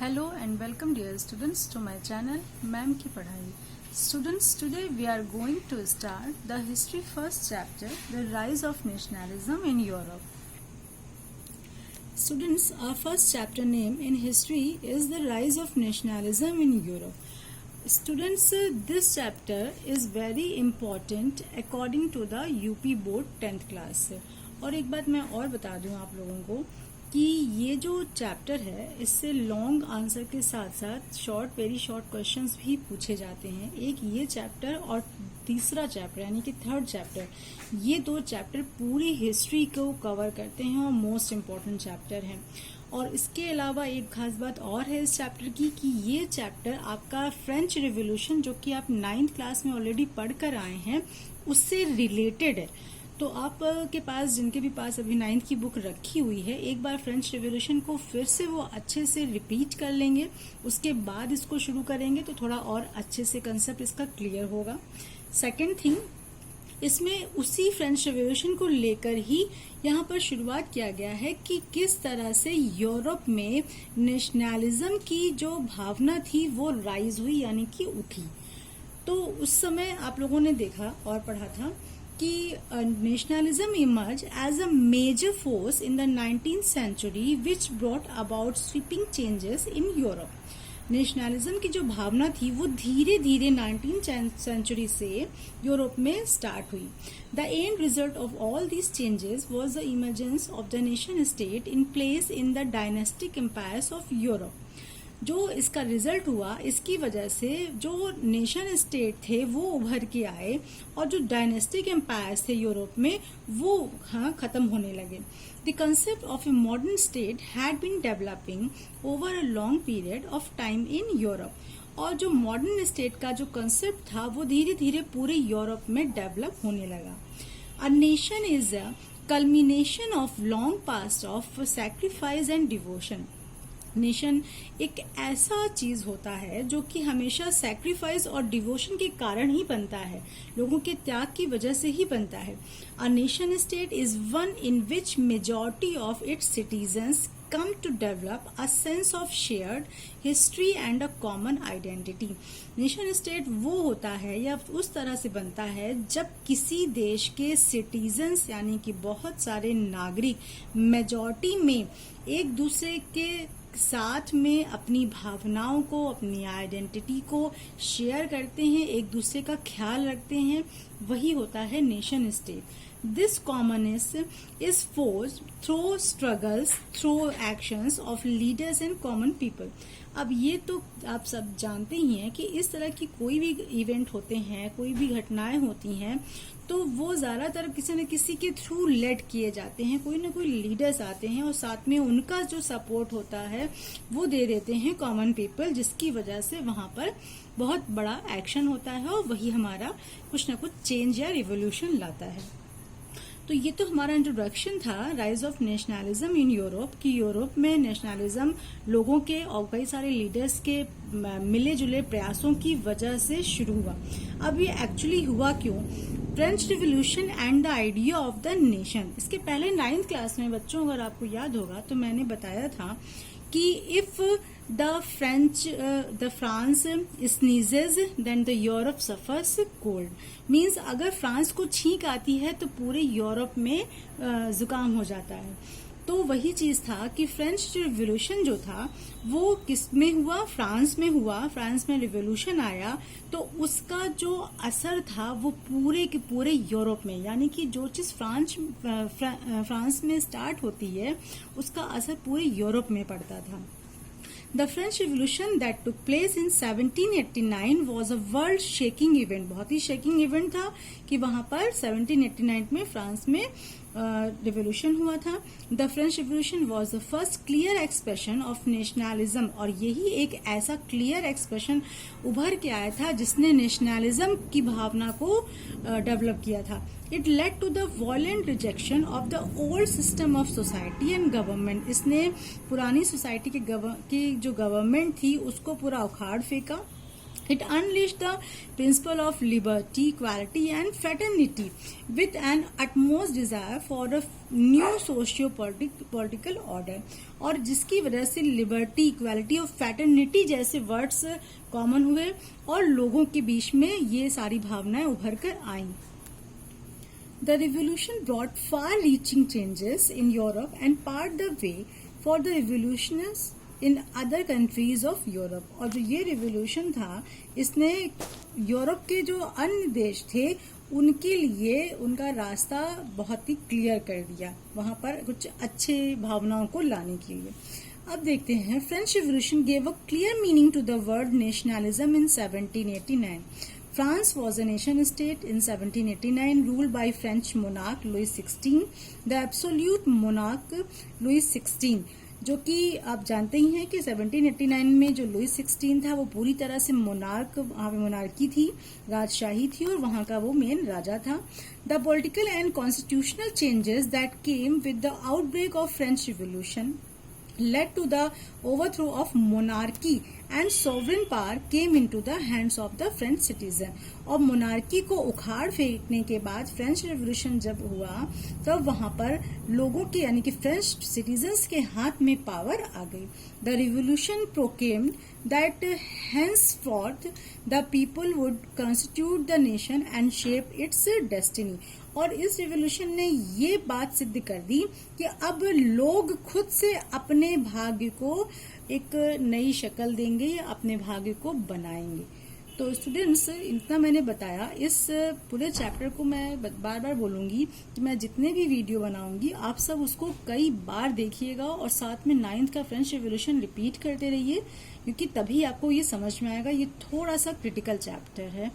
Hello and welcome dear students to my channel ma'am की पढ़ाई. Students, today we are going to start the history first chapter, the rise of nationalism in Europe. Students, our first chapter name in history is the rise of nationalism in Europe. Students, this chapter is very important according to the UP board 10th class. और एक बात मैं और बता दूं आप लोगों को कि ये जो चैप्टर है इससे लॉन्ग आंसर के साथ साथ वेरी शॉर्ट क्वेश्चंस भी पूछे जाते हैं. एक ये चैप्टर और तीसरा चैप्टर यानी कि थर्ड चैप्टर, ये दो चैप्टर पूरी हिस्ट्री को कवर करते हैं और मोस्ट इम्पॉर्टेंट चैप्टर हैं. और इसके अलावा एक खास बात और है इस चैप्टर की कि ये चैप्टर आपका फ्रेंच रिवॉल्यूशन जो कि आप 9th क्लास में ऑलरेडी पढ़ कर आए हैं उससे रिलेटेड है. तो आप के पास जिनके भी पास अभी 9th की बुक रखी हुई है, एक बार फ्रेंच रिवॉल्यूशन को फिर से वो अच्छे से रिपीट कर लेंगे, उसके बाद इसको शुरू करेंगे तो थोड़ा और अच्छे से कंसेप्ट इसका क्लियर होगा. सेकेंड थिंग, इसमें उसी फ्रेंच रिवॉल्यूशन को लेकर ही यहाँ पर शुरुआत किया गया है कि किस तरह से यूरोप में नेशनलिज्म की जो भावना थी वो राइज हुई यानी कि उठी. तो उस समय आप लोगों ने देखा और पढ़ा था कि nationalism emerged as a major force in the 19th century which brought about sweeping changes in Europe. Nationalism की जो भावना थी वो धीरे धीरे 19th सेंचुरी से यूरोप में स्टार्ट हुई. The end result of all these changes was the emergence of the nation state in place in the dynastic empires of Europe. जो इसका रिजल्ट हुआ इसकी वजह से जो नेशन स्टेट थे वो उभर के आए और जो डायनेस्टिक एम्पायर्स थे यूरोप में वो खत्म होने लगे. The concept of a modern state had been developing over a long period of time in Europe. और जो मॉडर्न स्टेट का जो कंसेप्ट था वो धीरे धीरे पूरे यूरोप में डेवलप होने लगा. A nation is a culmination of long past of sacrifice and devotion. Nation एक ऐसा चीज होता है जो कि हमेशा सैक्रिफाइस और डिवोशन के कारण ही बनता है, लोगों के त्याग की वजह से ही बनता है. A nation state is one in which majority of its citizens come to develop a sense of shared history and a common identity. Nation state वो होता है या उस तरह से बनता है जब किसी देश के सिटीजन्स यानी कि बहुत सारे नागरिक मेजॉरिटी में एक दूसरे के साथ में अपनी भावनाओं को, अपनी आइडेंटिटी को शेयर करते हैं, एक दूसरे का ख्याल रखते हैं, वही होता है nation state. This commonness is forged through struggles, through actions of leaders and common people. अब ये तो आप सब जानते ही हैं कि इस तरह की कोई भी इवेंट होते हैं, कोई भी घटनाएं होती हैं तो वो ज्यादातर किसी न किसी के थ्रू लेड किए जाते हैं. कोई ना कोई लीडर्स आते हैं और साथ में उनका जो सपोर्ट होता है वो दे देते हैं कॉमन पीपल, जिसकी वजह से वहां पर बहुत बड़ा एक्शन होता है और वही हमारा कुछ ना कुछ चेंज या रिवोल्यूशन लाता है. तो ये तो हमारा इंट्रोडक्शन था rise of nationalism in Europe कि यूरोप में नेशनलिज्म लोगों के और कई सारे लीडर्स के मिले जुले प्रयासों की वजह से शुरू हुआ. अब ये एक्चुअली हुआ क्यों? French revolution and the idea of the nation. इसके पहले 9th क्लास में बच्चों अगर आपको याद होगा तो मैंने बताया था कि if the France sneezes then the Europe suffers cold. Means अगर फ्रांस को छींक आती है तो पूरे यूरोप में जुकाम हो जाता है. तो वही चीज था कि फ्रेंच रिवॉल्यूशन जो था वो किस में हुआ? फ्रांस में हुआ. फ्रांस में रिवॉल्यूशन आया तो उसका जो असर था वो पूरे के पूरे यूरोप में, यानी कि जो चीज फ्रांस में स्टार्ट होती है उसका असर पूरे यूरोप में पड़ता था. The French Revolution that took place in 1789 was a world-shaking event. बहुत ही shaking event था कि वहां पर 1789 में फ्रांस में रिवॉल्यूशन हुआ था. The French revolution was the first clear expression of nationalism. और यही एक ऐसा क्लियर एक्सप्रेशन उभर के आया था जिसने नेशनलिज्म की भावना को डेवलप किया था. It led to the violent rejection of the old system of society and government. इसने पुरानी सोसाइटी की जो गवर्नमेंट थी उसको पूरा उखाड़ फेंका It unleashed the principle of liberty, equality, and fraternity with an utmost desire for a new socio-political order. और जिसकी वजह से लिबर्टी, इक्वालिटी और फैटर्निटी जैसे वर्ड्स कॉमन हुए और लोगों के बीच में ये सारी भावनाएं उभर कर आईं. The revolution brought far-reaching changes in Europe and paved the way for the revolutionists in other countries of Europe. और जो ये रिवोल्यूशन था इसने यूरोप के जो अन्य देश थे उनके लिए उनका रास्ता बहुत ही क्लियर कर दिया वहां पर कुछ अच्छे भावनाओं को लाने के लिए. अब देखते हैं French revolution gave a clear meaning to the word nationalism in 1789. France was a nation state in 1789 ruled by French monarch Louis XVI, the absolute monarch Louis XVI. जो कि आप जानते ही हैं कि 1789 में जो लुइस 16 था वो पूरी तरह से मोनार्की थी, राजशाही थी और वहां का वो मेन राजा था. The political and constitutional changes that came with the outbreak of French revolution led to the overthrow of monarchy and sovereign power came into the hands of the French citizen. और monarchy को उखाड़ फेंकने के बाद French revolution जब हुआ तब वहां पर लोगों के यानी कि फ्रेंच सिटीजन्स के हाथ में पावर आ गई. The revolution proclaimed that henceforth the people would constitute the nation and shape its destiny. और इस रिवोल्यूशन ने ये बात सिद्ध कर दी कि अब लोग खुद से अपने भाग्य को एक नई शक्ल देंगे या अपने भाग्य को बनाएंगे. तो स्टूडेंट्स इतना मैंने बताया. इस पूरे चैप्टर को मैं बार बार बोलूंगी कि मैं जितने भी वीडियो बनाऊंगी आप सब उसको कई बार देखिएगा और साथ में 9th का फ्रेंच रिवोल्यूशन रिपीट करते रहिए क्योंकि तभी आपको ये समझ में आएगा. ये थोड़ा सा क्रिटिकल चैप्टर है.